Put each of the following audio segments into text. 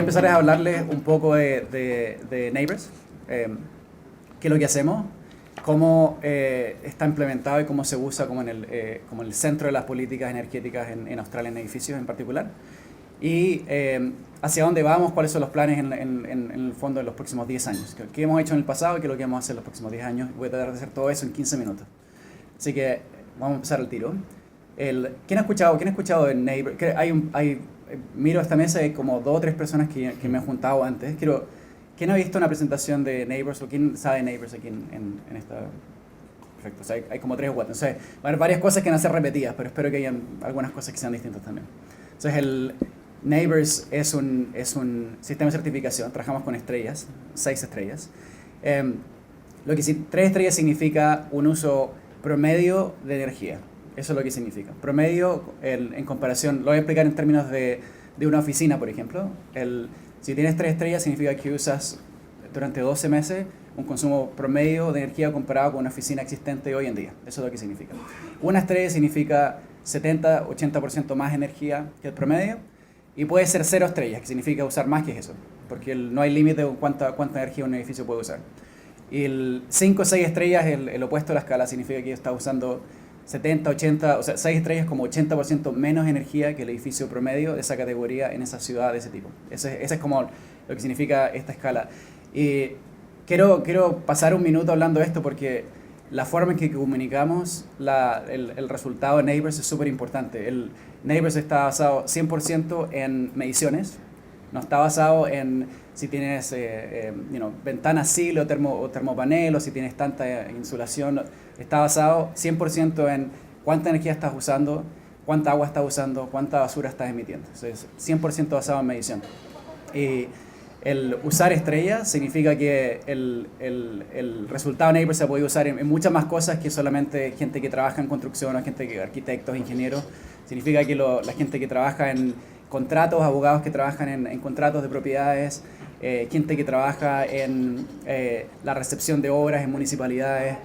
empezar a hablarles un poco de Neighbors, qué es lo que hacemos, cómo está implementado y cómo se usa como en el centro de las políticas energéticas en Australia, en edificios en particular, y hacia dónde vamos, cuáles son los planes en el fondo de los próximos 10 años, qué hemos hecho en el pasado y qué es lo que vamos a hacer en los próximos 10 años. Voy a tratar de hacer todo eso en 15 minutos. Así que vamos a empezar al tiro. ¿Quién ha escuchado de Neighbors? Miro esta mesa y hay como 2 o 3 personas que me han juntado antes. ¿Quién ha visto una presentación de Neighbors o quién sabe de Neighbors aquí en esta? Perfecto, o sea, hay como 3 o 4. Entonces, va a haber varias cosas que van a ser repetidas, pero espero que hayan algunas cosas que sean distintas también. Entonces, el Neighbors es un sistema de certificación. Trabajamos con estrellas, 6 estrellas. 3 estrellas significa un uso promedio de energía. Eso es lo que significa. Promedio, en comparación, lo voy a explicar en términos de una oficina, por ejemplo. Si tienes 3 estrellas, significa que usas durante 12 meses un consumo promedio de energía comparado con una oficina existente hoy en día. Eso es lo que significa. Una estrella significa 70-80% más energía que el promedio. Y puede ser 0 estrellas, que significa usar más que eso. Porque no hay límite de cuánta energía un edificio puede usar. Y el 5 o 6 estrellas, el opuesto de la escala, significa que está usando 70, 80, o sea, 6 estrellas como 80% menos energía que el edificio promedio de esa categoría en esa ciudad de ese tipo. Ese es como lo que significa esta escala. Y quiero pasar un minuto hablando de esto porque la forma en que comunicamos el resultado de Neighbors es súper importante. El Neighbors está basado 100% en mediciones. No está basado en si tienes ventanas SIL o termopanel o si tienes tanta insulación. Está basado 100% en cuánta energía estás usando, cuánta agua estás usando, cuánta basura estás emitiendo. Entonces, 100% basado en medición. Y el usar estrellas significa que el resultado Neighbors se puede usar en muchas más cosas que solamente gente que trabaja en construcción o arquitectos, ingenieros. Significa que la gente que trabaja en contratos, abogados que trabajan en contratos de propiedades, gente que trabaja en la recepción de obras en municipalidades.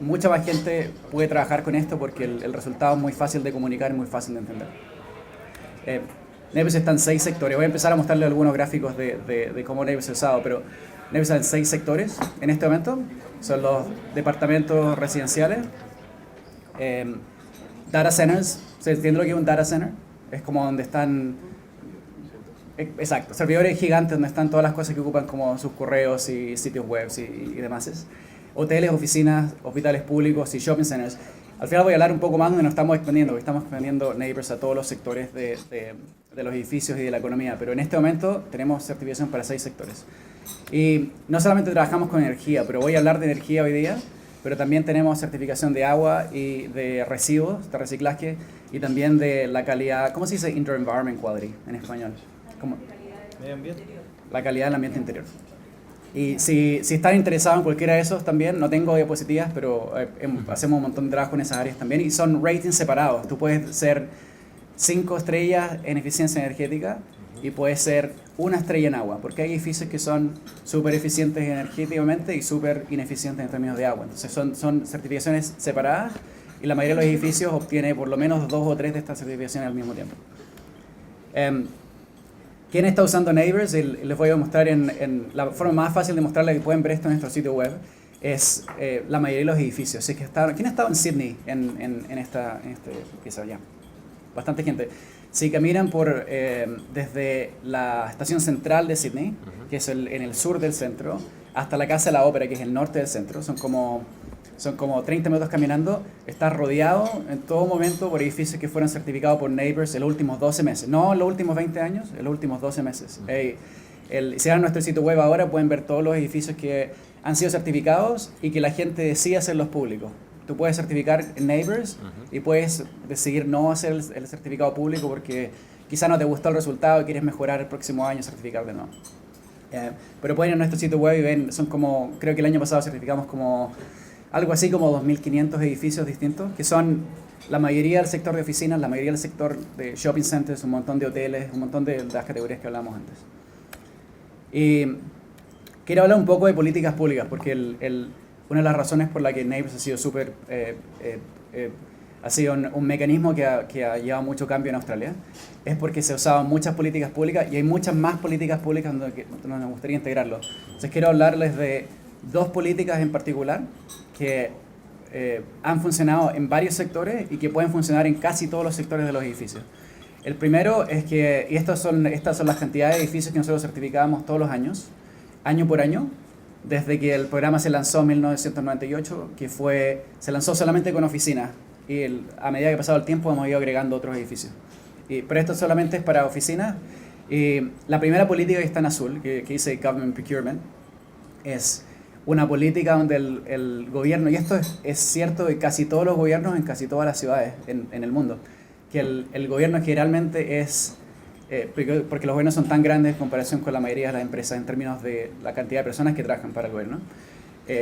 Mucha más gente puede trabajar con esto porque el resultado es muy fácil de comunicar y muy fácil de entender. Neighbors está en 6 sectores. Voy a empezar a mostrarles algunos gráficos de cómo Neighbors es usado, pero Neighbors está en 6 sectores en este momento. Son los departamentos residenciales, data centers. ¿Se entiende lo que es un data center? Es como donde están, exacto, servidores gigantes donde están todas las cosas que ocupan como sus correos y sitios web y demás. Hoteles, oficinas, hospitales públicos y shopping centers. Al final voy a hablar un poco más donde nos estamos expandiendo, porque estamos expandiendo Neighbors a todos los sectores de los edificios y de la economía, pero en este momento tenemos certificación para 6 sectores. Y no solamente trabajamos con energía, pero voy a hablar de energía hoy día, pero también tenemos certificación de agua y de residuos, de reciclaje, y también de la calidad, ¿cómo se dice Indoor Environment Quality en español? ¿Cómo? Medio ambiente. La calidad del ambiente interior. Y si están interesados en cualquiera de esos también, no tengo diapositivas, pero hacemos un montón de trabajo en esas áreas también, y son ratings separados. Tú puedes ser 5 estrellas en eficiencia energética y puedes ser 1 estrella en agua, porque hay edificios que son súper eficientes energéticamente y súper ineficientes en términos de agua. Entonces son certificaciones separadas y la mayoría de los edificios obtiene por lo menos 2 o 3 de estas certificaciones al mismo tiempo. ¿Quién está usando Neighbors? Les voy a mostrar en la forma más fácil de mostrarla, que pueden ver esto en nuestro sitio web, es la mayoría de los edificios. Así que ¿quién ha estado en Sydney en este pieza ya? Bastante gente. Si caminan desde la estación central de Sydney, que es en el sur del centro, hasta la Casa de la Ópera, que es el norte del centro, son como 30 minutos caminando. Estás rodeado en todo momento por edificios que fueron certificados por Neighbors en los últimos 12 meses. No en los últimos 20 años, en los últimos 12 meses. Si van a nuestro sitio web ahora, pueden ver todos los edificios que han sido certificados y que la gente decide hacerlos públicos. Tú puedes certificar en Neighbors y puedes decidir no hacer el certificado público porque quizá no te gustó el resultado y quieres mejorar el próximo año, certificar de nuevo. Pero pueden ir a nuestro sitio web y ven, creo que el año pasado certificamos algo así como 2.500 edificios distintos, que son la mayoría del sector de oficinas, la mayoría del sector de shopping centers, un montón de hoteles, un montón de las categorías que hablamos antes. Y quiero hablar un poco de políticas públicas, porque una de las razones por la que Neighbors ha sido súper ha sido un mecanismo que ha llevado mucho cambio en Australia, es porque se usaban muchas políticas públicas y hay muchas más políticas públicas donde nos gustaría integrarlo. Entonces quiero hablarles de dos políticas en particular que han funcionado en varios sectores y que pueden funcionar en casi todos los sectores de los edificios. El primero es que, y estas son las cantidades de edificios que nosotros certificábamos todos los años, año por año, desde que el programa se lanzó en 1998, se lanzó solamente con oficinas, y a medida que ha pasado el tiempo hemos ido agregando otros edificios. Pero esto solamente es para oficinas. Y la primera política que está en azul, que dice Government Procurement, es una política donde el gobierno, y esto es cierto de casi todos los gobiernos en casi todas las ciudades en el mundo, que el gobierno generalmente es, porque los gobiernos son tan grandes en comparación con la mayoría de las empresas en términos de la cantidad de personas que trabajan para el gobierno,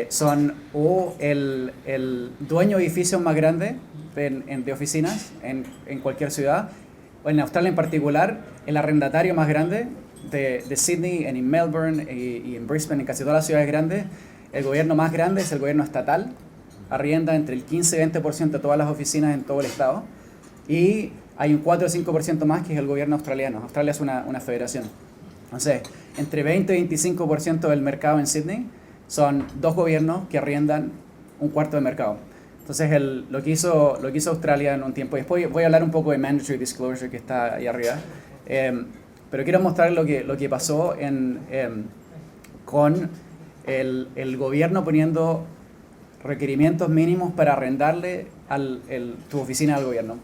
son o el dueño de edificios más grande de oficinas en cualquier ciudad, o en Australia en particular, el arrendatario más grande de Sydney, en Melbourne y en Brisbane, en casi todas las ciudades grandes. El gobierno más grande es el gobierno estatal, arrienda entre el 15 y 20% de todas las oficinas en todo el estado, y hay un 4 o 5% más que es el gobierno australiano. Australia es una federación. Entonces, entre 20 y 25% del mercado en Sydney son dos gobiernos que arriendan un cuarto del mercado. Entonces, lo que hizo Australia en un tiempo, y después voy a hablar un poco de Mandatory Disclosure que está ahí arriba, pero quiero mostrar lo que pasó con el gobierno poniendo requerimientos mínimos para arrendarle tu oficina al gobierno.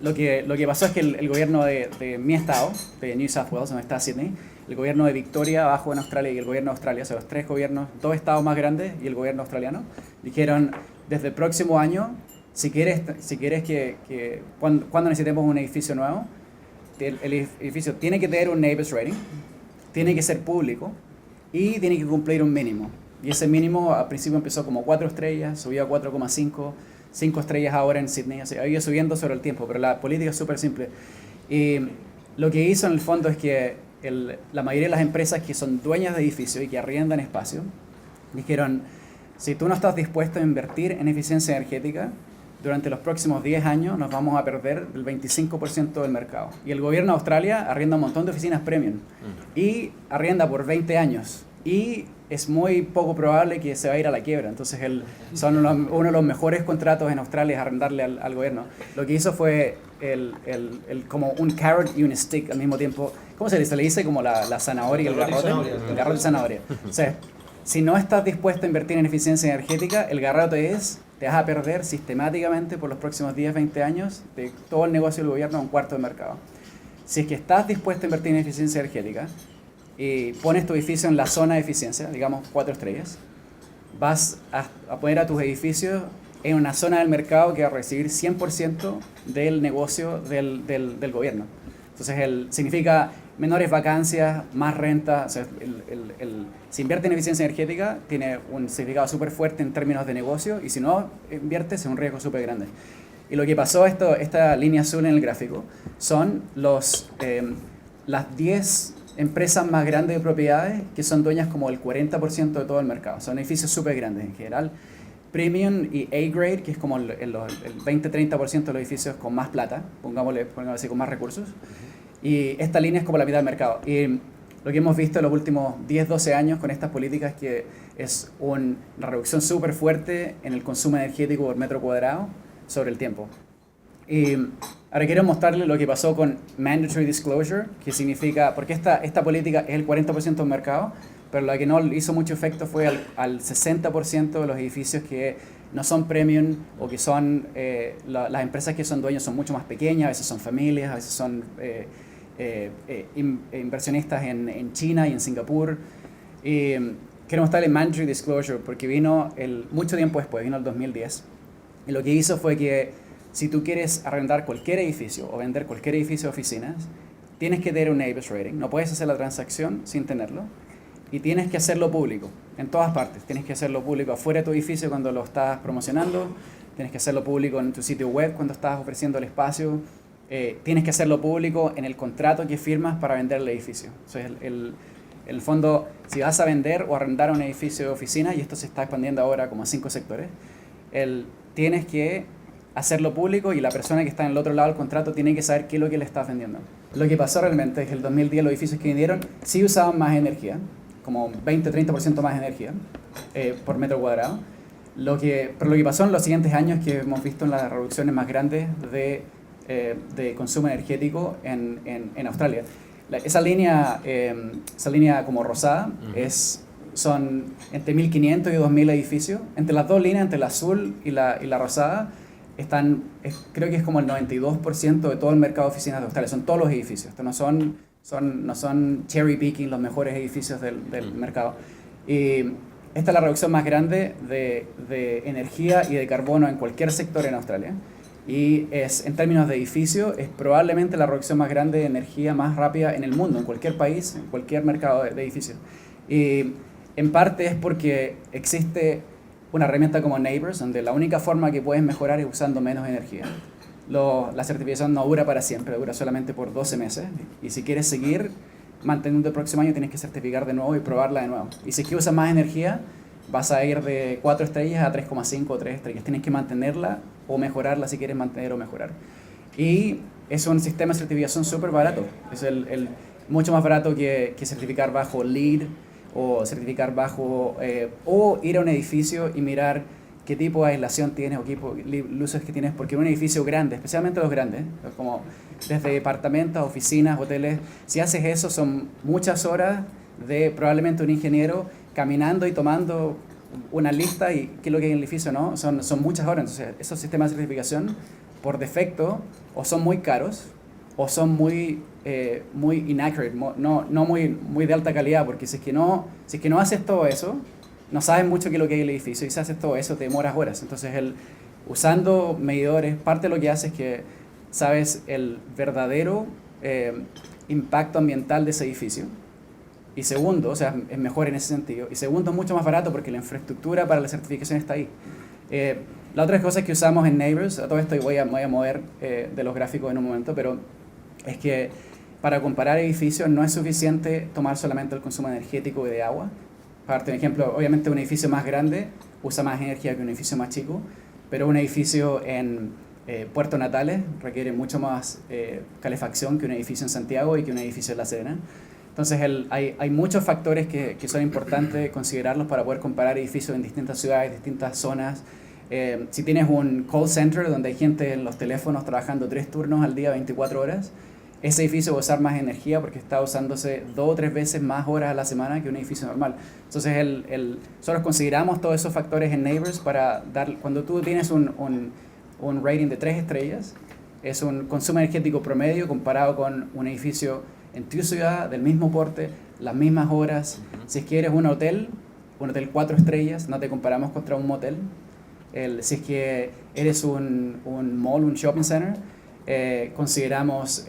Lo que pasó es que el gobierno de mi estado, de New South Wales, donde está Sydney, el gobierno de Victoria, abajo en Australia, y el gobierno de Australia, o sea, los tres gobiernos, dos estados más grandes y el gobierno australiano, dijeron, desde el próximo año, si quieres que cuando necesitemos un edificio nuevo, el edificio tiene que tener un NABERS rating, tiene que ser público y tiene que cumplir un mínimo. Y ese mínimo al principio empezó como 4 estrellas, subió a 4,5, 5 estrellas ahora en Sydney, así, ha ido subiendo sobre el tiempo, pero la política es súper simple. Y lo que hizo en el fondo es que la mayoría de las empresas que son dueñas de edificios y que arriendan espacio, dijeron, si tú no estás dispuesto a invertir en eficiencia energética, durante los próximos 10 años nos vamos a perder el 25% del mercado. Y el gobierno de Australia arrienda un montón de oficinas premium y arrienda por 20 años. Y es muy poco probable que se va a ir a la quiebra. Entonces, son uno de los mejores contratos en Australia es arrendarle al gobierno. Lo que hizo fue como un carrot y un stick al mismo tiempo. ¿Cómo se le dice? Como la zanahoria y el garrote. El garrote y zanahoria. O sea, si no estás dispuesto a invertir en eficiencia energética, el garrote te vas a perder sistemáticamente por los próximos 10, 20 años de todo el negocio del gobierno a un cuarto del mercado. Si es que estás dispuesto a invertir en eficiencia energética y pones tu edificio en la zona de eficiencia, digamos 4 estrellas, vas a poner a tus edificios en una zona del mercado que va a recibir 100% del negocio del gobierno. Entonces, significa menores vacancias, más renta. O sea, si invierte en eficiencia energética, tiene un significado súper fuerte en términos de negocio, y si no inviertes, es un riesgo súper grande. Y lo que pasó, esta línea azul en el gráfico, son las 10 empresas más grandes de propiedades que son dueñas como el 40% de todo el mercado. Son edificios súper grandes en general. Premium y A-Grade, que es como el 20-30% de los edificios con más plata, pongámosle así, con más recursos. Y esta línea es como la mitad del mercado. Y lo que hemos visto en los últimos 10-12 años con estas políticas es que es una reducción súper fuerte en el consumo energético por metro cuadrado sobre el tiempo. Y ahora quiero mostrarles lo que pasó con Mandatory Disclosure, que significa, porque esta política es el 40% del mercado, pero lo que no hizo mucho efecto fue al 60% de los edificios que no son premium o que son, las empresas que son dueños son mucho más pequeñas, a veces son familias, a veces son inversionistas en China y en Singapur. Y quiero mostrarles Mandatory Disclosure porque vino mucho tiempo después, vino el 2010. Y lo que hizo fue que si tú quieres arrendar cualquier edificio o vender cualquier edificio de oficinas, tienes que tener un NABERS rating. No puedes hacer la transacción sin tenerlo. Y tienes que hacerlo público, en todas partes. Tienes que hacerlo público afuera de tu edificio cuando lo estás promocionando. Tienes que hacerlo público en tu sitio web cuando estás ofreciendo el espacio. Tienes que hacerlo público en el contrato que firmas para vender el edificio. Entonces, el fondo, si vas a vender o arrendar un edificio de oficina, y esto se está expandiendo ahora como a 5 sectores, tienes que hacerlo público y la persona que está en el otro lado del contrato tiene que saber qué es lo que le estás vendiendo. Lo que pasó realmente es que en el 2010 los edificios que vinieron sí usaban más energía, como 20-30% más energía por metro cuadrado. Pero lo que pasó en los siguientes años que hemos visto en las reducciones más grandes de consumo energético en Australia. Esa línea como rosada son entre 1.500 y 2.000 edificios. Entre las dos líneas, entre la azul y la rosada, creo que es como el 92% de todo el mercado de oficinas de Australia. Son todos los edificios. Esto no son cherry picking los mejores edificios del mercado. Y esta es la reducción más grande de energía y de carbono en cualquier sector en Australia. Y en términos de edificio, es probablemente la reducción más grande de energía más rápida en el mundo, en cualquier país, en cualquier mercado de edificios. Y en parte es porque existe una herramienta como Neighbors, donde la única forma que puedes mejorar es usando menos energía. La certificación no dura para siempre, dura solamente por 12 meses. Y si quieres seguir manteniendo el próximo año, tienes que certificar de nuevo y probarla de nuevo. Y si es que usas más energía, vas a ir de 4 estrellas a 3,5 o 3 estrellas. Tienes que mantenerla o mejorarla si quieres mantener o mejorar. Y es un sistema de certificación súper barato. Es mucho más barato que certificar bajo LEED o certificar bajo... o ir a un edificio y mirar qué tipo de aislación tienes o qué tipo de luces que tienes. Porque en un edificio grande, especialmente los grandes, como desde departamentos, oficinas, hoteles, si haces eso son muchas horas de probablemente un ingeniero caminando y tomando una lista y qué es lo que hay en el edificio, ¿no? Son muchas horas. Entonces, esos sistemas de certificación, por defecto, o son muy caros, o son muy inaccurate, no muy de alta calidad, porque si es que no haces todo eso, no sabes mucho qué es lo que hay en el edificio, y si haces todo eso, te demoras horas. Entonces, usando medidores, parte de lo que hace es que sabes el verdadero impacto ambiental de ese edificio. Y segundo, o sea, es mejor en ese sentido. Y segundo, es mucho más barato porque la infraestructura para la certificación está ahí. La otra cosa que usamos en Neighbors, a todo esto voy a mover de los gráficos en un momento, pero es que para comparar edificios no es suficiente tomar solamente el consumo energético y de agua. Para darte un ejemplo, obviamente un edificio más grande usa más energía que un edificio más chico, pero un edificio en Puerto Natales requiere mucho más calefacción que un edificio en Santiago y que un edificio en La Serena. Entonces hay muchos factores que son importantes considerarlos para poder comparar edificios en distintas ciudades, distintas zonas. Si tienes un call center donde hay gente en los teléfonos trabajando 3 turnos al día, 24 horas, ese edificio va a usar más energía porque está usándose 2 o 3 veces más horas a la semana que un edificio normal. Entonces nosotros consideramos todos esos factores en Neighbors para cuando tú tienes un rating de 3 estrellas, es un consumo energético promedio comparado con un edificio en tu ciudad, del mismo porte, las mismas horas. Si es que eres un hotel 4 estrellas, no te comparamos contra un motel. Si es que eres un mall, un shopping center, consideramos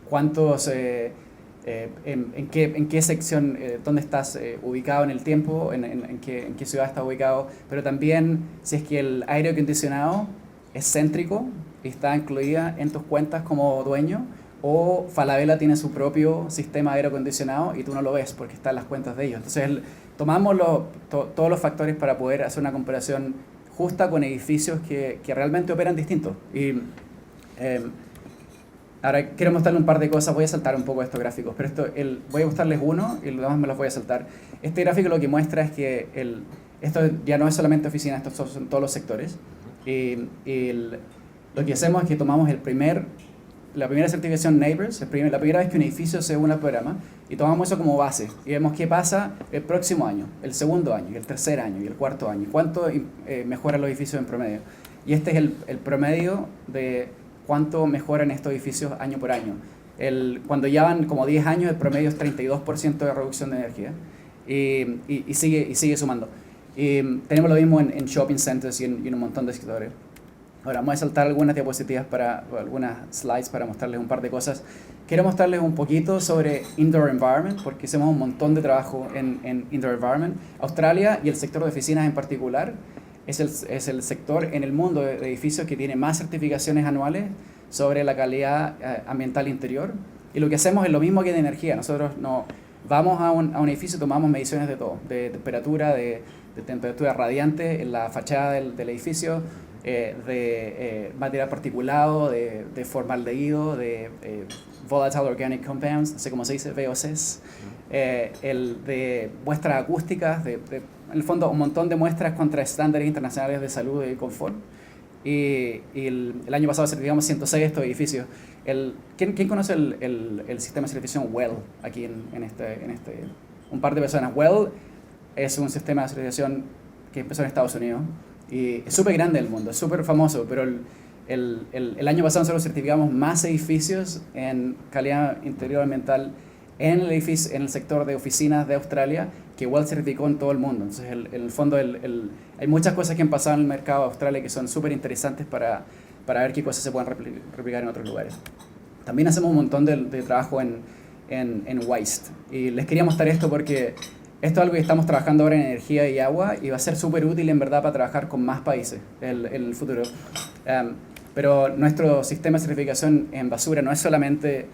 cuántos, en qué sección, dónde estás ubicado en el tiempo, en qué ciudad estás ubicado, pero también si es que el aire acondicionado es céntrico y está incluida en tus cuentas como dueño, o Falabella tiene su propio sistema de aire acondicionado y tú no lo ves porque está en las cuentas de ellos. Entonces tomamos todos los factores para poder hacer una comparación justa con edificios que realmente operan distintos. Y ahora quiero mostrarles un par de cosas. Voy a saltar un poco estos gráficos, pero voy a mostrarles uno y los demás me los voy a saltar. Este gráfico lo que muestra es que esto ya no es solamente oficina, estos son todos los sectores. Lo que hacemos es que tomamos la primera certificación Neighbors, la primera vez que un edificio se une al programa, y tomamos eso como base y vemos qué pasa el próximo año, el segundo año, y el tercer año y el cuarto año, cuánto mejoran los edificios en promedio. Y este es el promedio de cuánto mejoran estos edificios año por año. Cuando ya van como 10 años, el promedio es 32% de reducción de energía y sigue sumando. Tenemos lo mismo en shopping centers y en un montón de sectores. Ahora vamos a saltar algunas diapositivas algunas slides para mostrarles un par de cosas. Quiero mostrarles un poquito sobre Indoor Environment, porque hacemos un montón de trabajo en Indoor Environment. Australia y el sector de oficinas en particular es el sector en el mundo de edificios que tiene más certificaciones anuales sobre la calidad ambiental interior. Y lo que hacemos es lo mismo que de energía. Nosotros vamos a un edificio, tomamos mediciones de todo, de temperatura, de temperatura radiante en la fachada del edificio, de material particulado, de formaldehído, de volatile organic compounds, no sé cómo se dice, VOCs, el de muestras acústicas, en el fondo un montón de muestras contra estándares internacionales de salud y confort. Y el año pasado certificamos 106 de estos edificios. ¿Quién conoce el sistema de certificación WELL aquí en este? Un par de personas. WELL es un sistema de certificación que empezó en Estados Unidos y es súper grande en el mundo, es súper famoso, pero el año pasado nosotros certificamos más edificios en calidad interior ambiental en el sector de oficinas de Australia que WELL certificó en todo el mundo. Entonces, en el fondo, hay muchas cosas que han pasado en el mercado de Australia que son súper interesantes para ver qué cosas se pueden replicar en otros lugares. También hacemos un montón de trabajo en waste. Y les quería mostrar esto porque esto es algo que estamos trabajando ahora en energía y agua y va a ser súper útil en verdad para trabajar con más países en el futuro. Pero nuestro sistema de certificación en basura no es solamente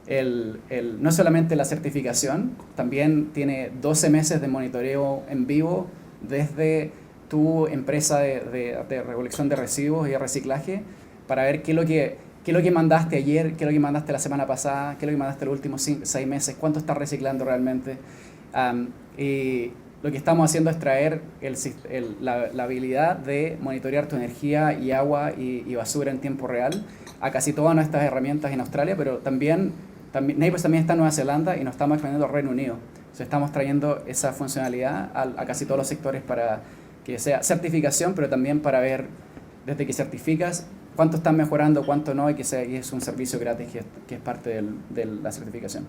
no es solamente la certificación, también tiene 12 meses de monitoreo en vivo desde tu empresa de recolección de residuos y de reciclaje para ver qué es lo que mandaste ayer, qué es lo que mandaste la semana pasada, qué es lo que mandaste los últimos 6 meses, cuánto estás reciclando realmente. Y lo que estamos haciendo es traer la habilidad de monitorear tu energía y agua y basura en tiempo real a casi todas nuestras herramientas en Australia, pero también Neighbours también está en Nueva Zelanda y nos estamos expandiendo al Reino Unido. Entonces estamos trayendo esa funcionalidad a casi todos los sectores para que sea certificación, pero también para ver desde que certificas cuánto están mejorando, cuánto no, y que es un servicio gratis que es parte de la certificación.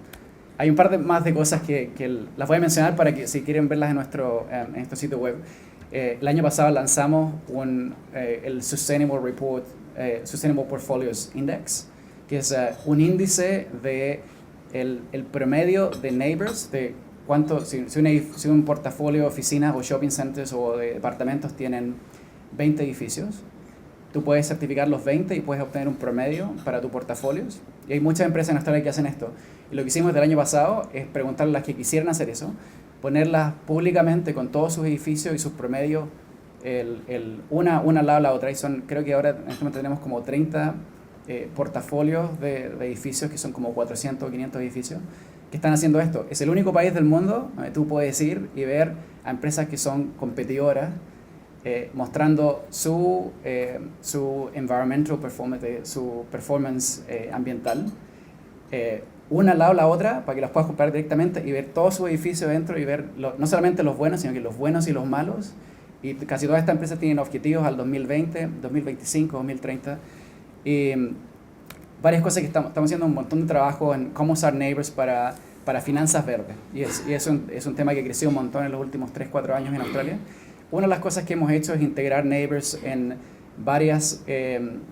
Hay un par más de cosas que las voy a mencionar para que si quieren verlas en nuestro sitio web. El año pasado lanzamos el Sustainable Report, Sustainable Portfolios Index, que es un índice de el promedio de neighbors, de cuánto, si un portafolio de oficinas o shopping centers o de departamentos tienen 20 edificios, tú puedes certificar los 20 y puedes obtener un promedio para tu portafolio. Y hay muchas empresas en Australia que hacen esto. Y lo que hicimos del año pasado es preguntarle a las que quisieran hacer eso, ponerlas públicamente con todos sus edificios y sus promedios, una al lado de la otra. Y creo que ahora en este momento tenemos como 30 portafolios de edificios, que son como 400 o 500 edificios, que están haciendo esto. Es el único país del mundo donde tú puedes ir y ver a empresas que son competidoras mostrando su environmental performance, su performance ambiental, una al lado de la otra, para que las puedas comparar directamente y ver todo su edificio dentro y ver no solamente los buenos, sino que los buenos y los malos. Y casi todas estas empresas tienen objetivos al 2020, 2025, 2030. Y varias cosas que estamos haciendo un montón de trabajo en cómo usar Neighbours para finanzas verdes. Y es un tema que creció un montón en los últimos 3-4 años en Australia. Una de las cosas que hemos hecho es integrar Neighbours en varias de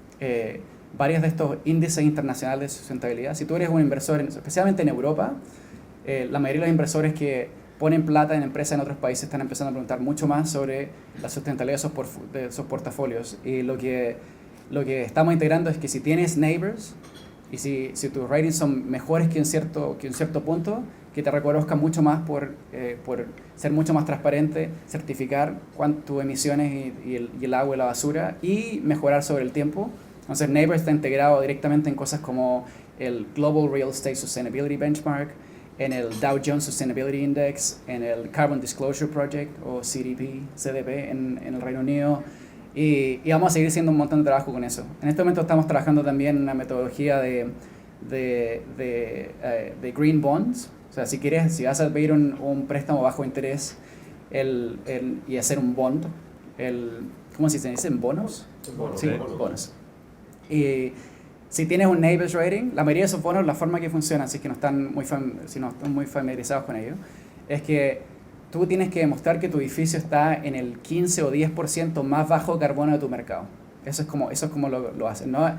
estos índices internacionales de sustentabilidad. Si tú eres un inversor, especialmente en Europa, la mayoría de los inversores que ponen plata en empresas en otros países están empezando a preguntar mucho más sobre la sustentabilidad de esos portafolios. Y lo que estamos integrando es que si tienes Neighbours y si tus ratings son mejores que un cierto punto, que te reconozcan mucho más por ser mucho más transparente, certificar tus emisiones y el agua y la basura y mejorar sobre el tiempo. Entonces Neighbours está integrado directamente en cosas como el Global Real Estate Sustainability Benchmark, en el Dow Jones Sustainability Index, en el Carbon Disclosure Project o CDP en el Reino Unido. Y vamos a seguir haciendo un montón de trabajo con eso. En este momento estamos trabajando también en una metodología de green bonds. O sea, si vas a pedir un préstamo bajo interés y hacer un bond, ¿cómo se dice? ¿Bonos? Bonos. Sí, bonos. Y si tienes un Neighbours rating, la mayoría de esos bonos, la forma que funcionan, si no están muy familiarizados con ello, es que tú tienes que demostrar que tu edificio está en el 15 o 10% más bajo carbono de tu mercado. Eso es como lo hacen, ¿no?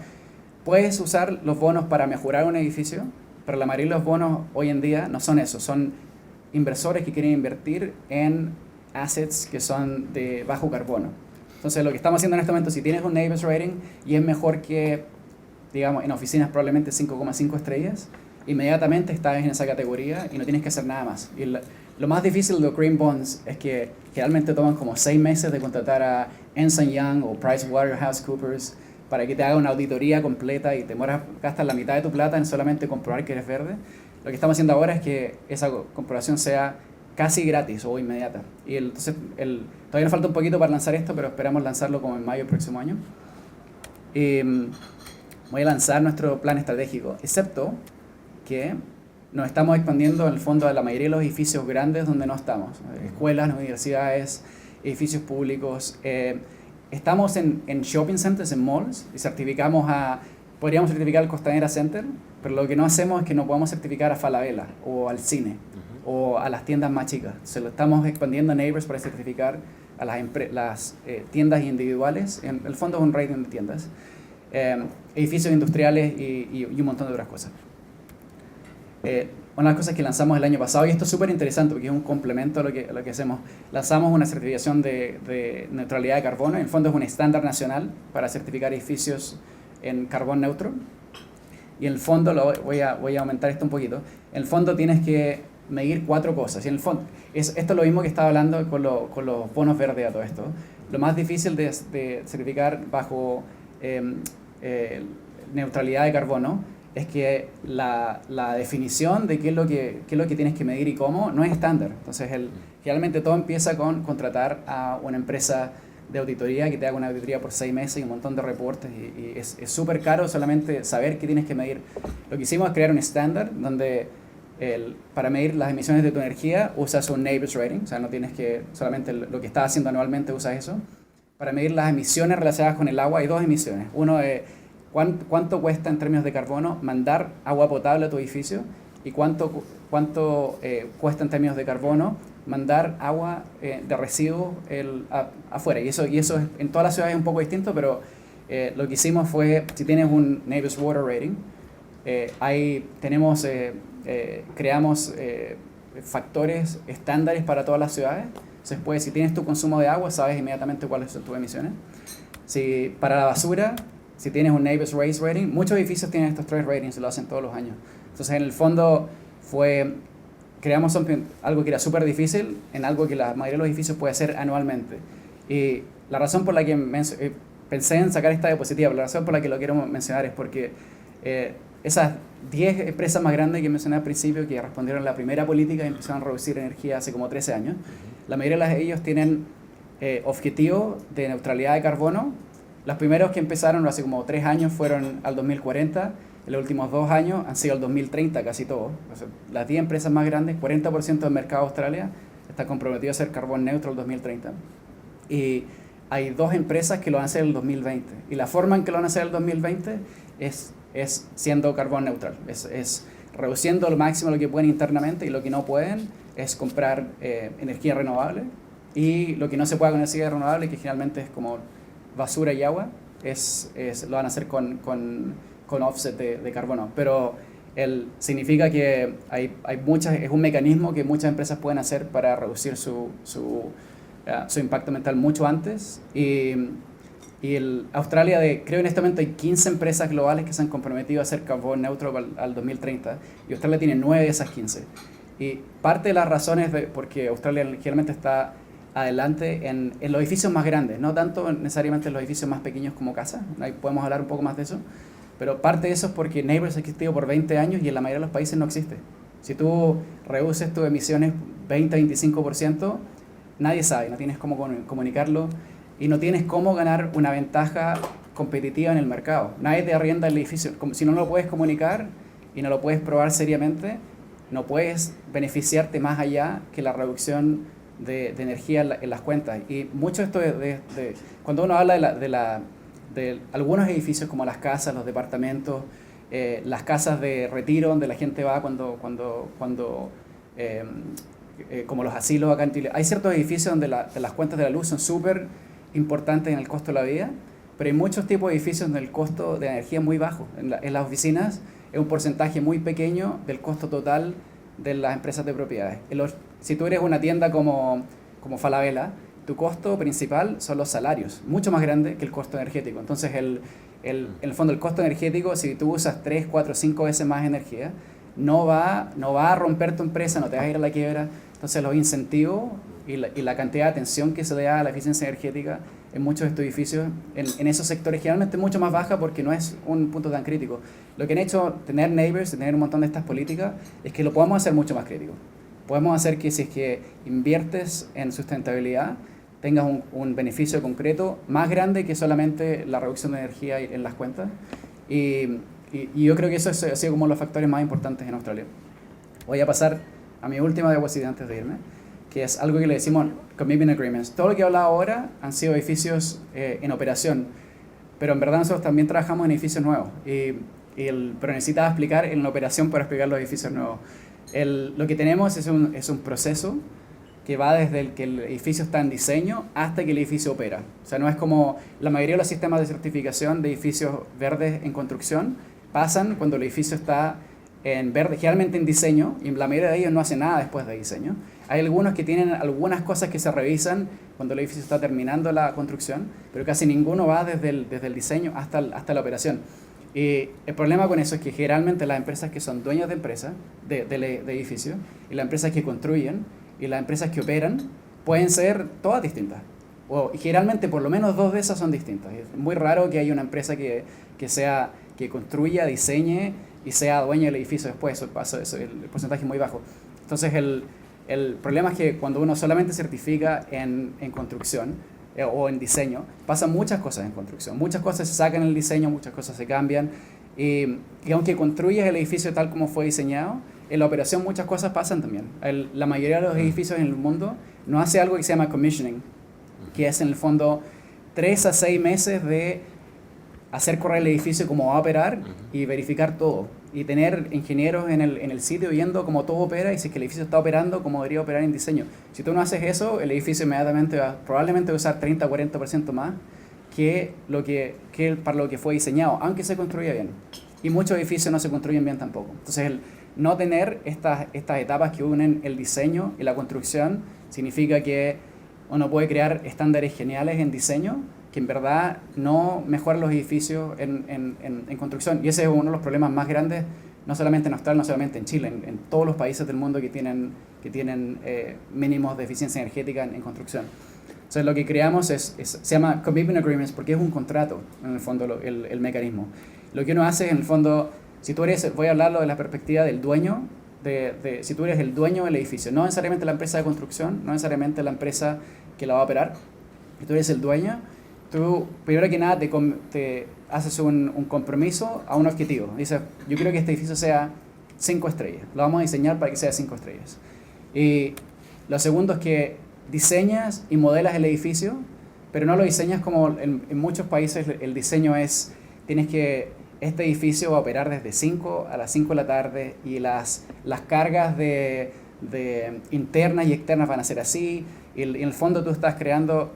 Puedes usar los bonos para mejorar un edificio, pero la mayoría de los bonos hoy en día no son eso. Son inversores que quieren invertir en assets que son de bajo carbono. Entonces, lo que estamos haciendo en este momento, si tienes un Neighbours rating y es mejor que, digamos, en oficinas probablemente 5,5 estrellas, inmediatamente estás en esa categoría y no tienes que hacer nada más. Y lo más difícil de los green bonds es que generalmente toman como 6 meses de contratar a Ernst Young o PricewaterhouseCoopers para que te haga una auditoría completa y gastas la mitad de tu plata en solamente comprobar que eres verde. Lo que estamos haciendo ahora es que esa comprobación sea casi gratis o inmediata. Y entonces todavía nos falta un poquito para lanzar esto, pero esperamos lanzarlo como en mayo del próximo año. Voy a lanzar nuestro plan estratégico, excepto que nos estamos expandiendo en el fondo a la mayoría de los edificios grandes donde no estamos. Escuelas, universidades, edificios públicos. Estamos en shopping centers, en malls, y podríamos certificar al Costanera Center, pero lo que no hacemos es que no podamos certificar a Falabella o al cine o a las tiendas más chicas. Se lo estamos expandiendo a Neighbors para certificar a las tiendas individuales. En el fondo es un rating de tiendas. Edificios industriales y un montón de otras cosas. Una de las cosas que lanzamos el año pasado, y esto es súper interesante porque es un complemento a lo que hacemos, lanzamos una certificación de neutralidad de carbono. En el fondo es un estándar nacional para certificar edificios en carbón neutro. Y en el fondo, voy a aumentar esto un poquito, en el fondo tienes que medir 4 cosas. Y en el fondo, esto es lo mismo que estaba hablando con los bonos verdes a todo esto. Lo más difícil de certificar bajo neutralidad de carbono es que la definición de qué es lo que tienes que medir y cómo no es estándar. Entonces, generalmente todo empieza con contratar a una empresa de auditoría que te haga una auditoría por 6 meses y un montón de reportes. Y es súper caro solamente saber qué tienes que medir. Lo que hicimos es crear un estándar donde para medir las emisiones de tu energía usas un Neighbors Rating. O sea, no tienes que solamente lo que estás haciendo anualmente usas eso. Para medir las emisiones relacionadas con el agua hay 2 emisiones. Uno es cuánto cuesta en términos de carbono mandar agua potable a tu edificio y cuánto cuesta en términos de carbono mandar agua de residuos afuera. Y eso en todas las ciudades es un poco distinto, pero lo que hicimos fue, si tienes un Neighbors Water Rating, creamos factores estándares para todas las ciudades. Entonces, si tienes tu consumo de agua, sabes inmediatamente cuáles son tus emisiones. Para la basura, si tienes un Neighbors Waste Rating, muchos edificios tienen estos 3 ratings y lo hacen todos los años. Entonces, en el fondo, creamos algo que era súper difícil en algo que la mayoría de los edificios puede hacer anualmente. Y la razón por la que pensé en sacar esta diapositiva, la razón por la que lo quiero mencionar es porque esas 10 empresas más grandes que mencioné al principio, que respondieron a la primera política y empezaron a reducir energía hace como 13 años, la mayoría de ellos tienen objetivos de neutralidad de carbono. Los primeros que empezaron hace como 3 años fueron al 2040, en los últimos 2 años han sido al 2030 casi todos. O sea, las 10 empresas más grandes, 40% del mercado de Australia está comprometido a ser carbón neutro el 2030. Y hay 2 empresas que lo van a hacer en el 2020. Y la forma en que lo van a hacer en el 2020 es siendo carbón neutral. Es reduciendo lo máximo lo que pueden internamente, y lo que no pueden es comprar energía renovable. Y lo que no se puede con energía renovable, que generalmente es como basura y agua, lo van a hacer con offset de carbono. Pero significa que es un mecanismo que muchas empresas pueden hacer para reducir su impacto ambiental mucho antes. Australia, creo en este momento hay 15 empresas globales que se han comprometido a ser carbón neutro al 2030, y Australia tiene 9 de esas 15. Y parte de las razones porque Australia generalmente está adelante en los edificios más grandes, no tanto necesariamente en los edificios más pequeños como casas. Ahí podemos hablar un poco más de eso, pero parte de eso es porque Neighbors ha existido por 20 años y en la mayoría de los países no existe. Si tú reduces tus emisiones 20-25%, nadie sabe, no tienes cómo comunicarlo y no tienes cómo ganar una ventaja competitiva en el mercado. Nadie te arrienda el edificio. Si no lo puedes comunicar y no lo puedes probar seriamente, no puedes beneficiarte más allá que la reducción de energía en las cuentas. Y mucho esto cuando uno habla de algunos edificios como las casas, los departamentos, las casas de retiro donde la gente va como los asilos acá en Chile, hay ciertos edificios donde las cuentas de la luz son súper importantes en el costo de la vida, pero hay muchos tipos de edificios donde el costo de energía es muy bajo. En las oficinas es un porcentaje muy pequeño del costo total de las empresas de propiedades. Si tú eres una tienda como Falabella, tu costo principal son los salarios, mucho más grande que el costo energético. Entonces, en el fondo, el costo energético, si tú usas 3, 4, 5 veces más energía, no va a romper tu empresa, no te vas a ir a la quiebra. Entonces los incentivos y la cantidad de atención que se le da a la eficiencia energética en muchos de estos edificios, en esos sectores generalmente es mucho más baja porque no es un punto tan crítico. Lo que han hecho tener Neighbors, tener un montón de estas políticas, es que lo podemos hacer mucho más crítico. Podemos hacer que si es que inviertes en sustentabilidad, tengas un beneficio concreto más grande que solamente la reducción de energía en las cuentas. Y yo creo que eso ha sido como los factores más importantes en Australia. Voy a pasar a mi última diapositiva antes de irme, que es algo que le decimos Commitment Agreements. Todo lo que he hablado ahora han sido edificios en operación, pero en verdad nosotros también trabajamos en edificios nuevos. Pero necesitaba explicar en la operación para explicar los edificios nuevos. Lo que tenemos es un proceso que va desde el que el edificio está en diseño hasta que el edificio opera. O sea, no es como la mayoría de los sistemas de certificación de edificios verdes en construcción pasan cuando el edificio está en verde, generalmente en diseño, y la mayoría de ellos no hace nada después de diseño. Hay algunos que tienen algunas cosas que se revisan cuando el edificio está terminando la construcción, pero casi ninguno va desde el diseño hasta la operación. Y el problema con eso es que generalmente las empresas que son dueños de empresas, de edificios, y las empresas que construyen, y las empresas que operan, pueden ser todas distintas. Y generalmente por lo menos dos de esas son distintas. Es muy raro que haya una empresa que construya, diseñe y sea dueña del edificio después. El porcentaje es muy bajo. Entonces el problema es que cuando uno solamente certifica en construcción o en diseño, pasan muchas cosas en construcción. Muchas cosas se sacan en el diseño, muchas cosas se cambian. Y aunque construyas el edificio tal como fue diseñado, en la operación muchas cosas pasan también. La mayoría de los edificios en el mundo no hace algo que se llama commissioning, que es en el fondo 3 a 6 meses de hacer correr el edificio como va a operar y verificar todo. Y tener ingenieros en el sitio viendo cómo todo opera y si es que el edificio está operando como debería operar en diseño. Si tú no haces eso, el edificio inmediatamente probablemente va a usar 30 o 40% más que para lo que fue diseñado, aunque se construya bien. Y muchos edificios no se construyen bien tampoco. Entonces, el no tener estas etapas que unen el diseño y la construcción significa que uno puede crear estándares geniales en diseño que en verdad no mejoran los edificios en construcción. Y ese es uno de los problemas más grandes, no solamente en Australia, no solamente en Chile, en todos los países del mundo que tienen mínimos de eficiencia energética en construcción. Entonces lo que creamos se llama Commitment Agreements porque es un contrato, en el fondo, el mecanismo. Lo que uno hace, en el fondo, si tú voy a hablarlo de la perspectiva del dueño, si tú eres el dueño del edificio, no necesariamente la empresa de construcción, no necesariamente la empresa que la va a operar, si tú eres el dueño, tú, primero que nada, te haces un compromiso a un objetivo. Dices, yo quiero que este edificio sea 5 estrellas. Lo vamos a diseñar para que sea 5 estrellas. Y lo segundo es que diseñas y modelas el edificio, pero no lo diseñas como en muchos países el diseño es, este edificio va a operar desde 5 a las 5 de la tarde y las cargas de internas y externas van a ser así. Y en el fondo tú estás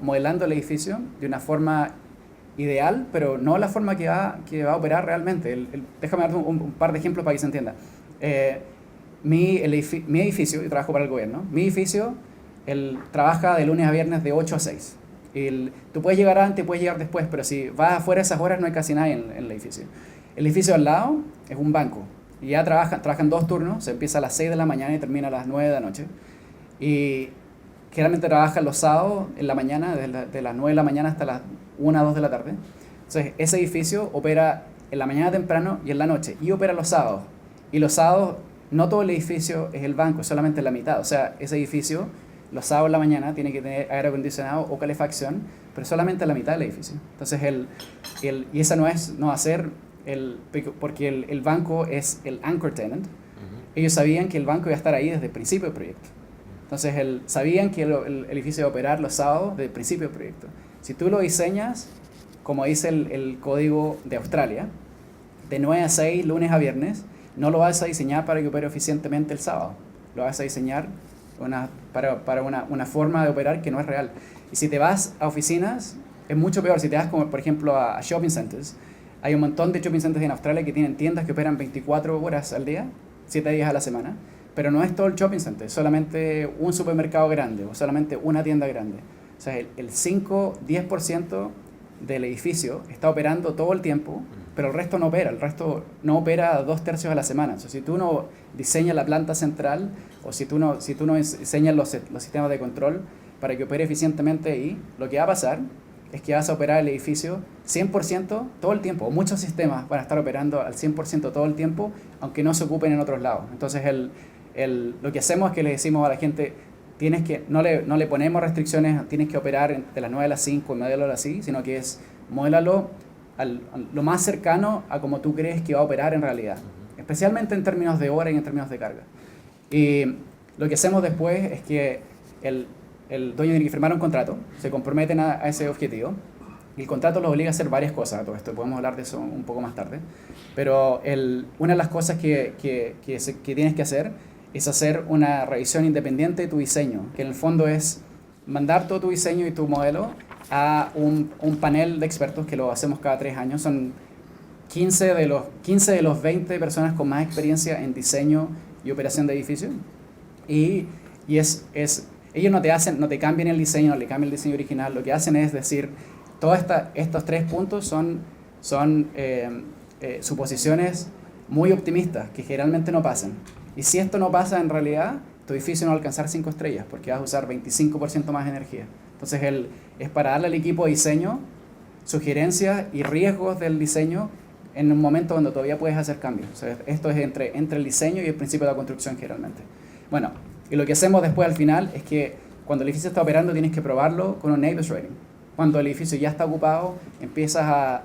modelando el edificio de una forma ideal, pero no la forma que va a operar realmente. Déjame dar un par de ejemplos para que se entienda. Mi edificio, yo trabajo para el gobierno, mi edificio trabaja de lunes a viernes de 8 a 6. Tú puedes llegar antes, puedes llegar después, pero si vas afuera de esas horas no hay casi nadie en el edificio. El edificio al lado es un banco. Y ya trabajan 2 turnos, se empieza a las 6 de la mañana y termina a las 9 de la noche. Y generalmente trabajan los sábados en la mañana, de las 9 de la mañana hasta las 1 o 2 de la tarde. Entonces, ese edificio opera en la mañana temprano y en la noche. Y opera los sábados. Y los sábados, no todo el edificio es el banco, solamente la mitad. O sea, ese edificio, los sábados en la mañana, tiene que tener aire acondicionado o calefacción, pero solamente la mitad del edificio. Entonces, y esa no va a ser porque el banco es el anchor tenant. Ellos sabían que el banco iba a estar ahí desde el principio del proyecto. Entonces, sabían que el edificio iba a operar los sábados desde el principio del proyecto. Si tú lo diseñas, como dice el código de Australia, de 9 a 6, lunes a viernes, no lo vas a diseñar para que opere eficientemente el sábado. Lo vas a diseñar para una forma de operar que no es real. Y si te vas a oficinas, es mucho peor. Si te vas, como por ejemplo, a shopping centers, hay un montón de shopping centers en Australia que tienen tiendas que operan 24 horas al día, 7 días a la semana, pero no es todo el shopping center, solamente un supermercado grande o solamente una tienda grande. O sea, el 5-10% del edificio está operando todo el tiempo, pero el resto no opera. El resto no opera 2/3 de la semana. O sea, si tú no diseñas la planta central o si tú no diseñas los sistemas de control para que opere eficientemente ahí, lo que va a pasar es que vas a operar el edificio 100% todo el tiempo. Muchos sistemas van a estar operando al 100% todo el tiempo, aunque no se ocupen en otros lados. Entonces, lo que hacemos es que le decimos a la gente, no le ponemos restricciones, tienes que operar de las 9 a las 5 y modélalo así, sino que es modélalo lo más cercano a como tú crees que va a operar en realidad, especialmente en términos de hora y en términos de carga. Y lo que hacemos después es que el dueño tiene que firmar un contrato, se comprometen a ese objetivo, y el contrato los obliga a hacer varias cosas. Todo esto podemos hablar de eso un poco más tarde, pero una de las cosas que tienes que hacer es hacer una revisión independiente de tu diseño, que en el fondo es mandar todo tu diseño y tu modelo a un panel de expertos que lo hacemos cada 3 años. Son 15 de los 20 personas con más experiencia en diseño y operación de edificios. Y ellos no te cambian el diseño, no le cambian el diseño original. Lo que hacen es decir, todos estos 3 puntos son suposiciones muy optimistas que generalmente no pasan. Y si esto no pasa en realidad, tu edificio no va a alcanzar 5 estrellas porque vas a usar 25% más energía. Entonces es para darle al equipo de diseño sugerencias y riesgos del diseño en un momento donde todavía puedes hacer cambios. O sea, esto es entre el diseño y el principio de la construcción generalmente. Bueno, y lo que hacemos después al final es que cuando el edificio está operando tienes que probarlo con un NABERS rating. Cuando el edificio ya está ocupado, empiezas a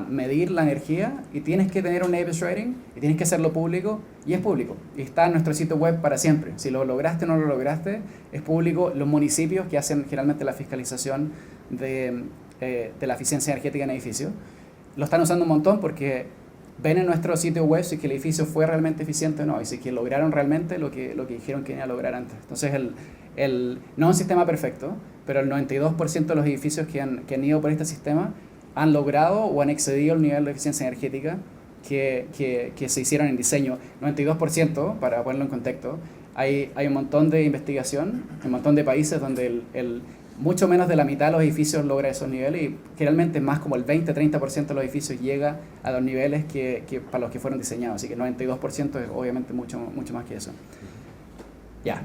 medir la energía y tienes que tener un NABERS rating y tienes que hacerlo público, y es público. Y está en nuestro sitio web para siempre. Si lo lograste o no lo lograste, es público. Los municipios que hacen generalmente la fiscalización de la eficiencia energética en edificios lo están usando un montón porque ven en nuestro sitio web si que el edificio fue realmente eficiente o no, y si que lograron realmente lo que dijeron que iban a lograr antes. Entonces, no un sistema perfecto, pero el 92% de los edificios que han ido por este sistema han logrado o han excedido el nivel de eficiencia energética que se hicieron en diseño. 92%, para ponerlo en contexto, hay un montón de investigación, un montón de países donde mucho menos de la mitad de los edificios logra esos niveles, y generalmente más como el 20-30% de los edificios llega a los niveles que para los que fueron diseñados. Así que el 92% es obviamente mucho más que eso. Ya.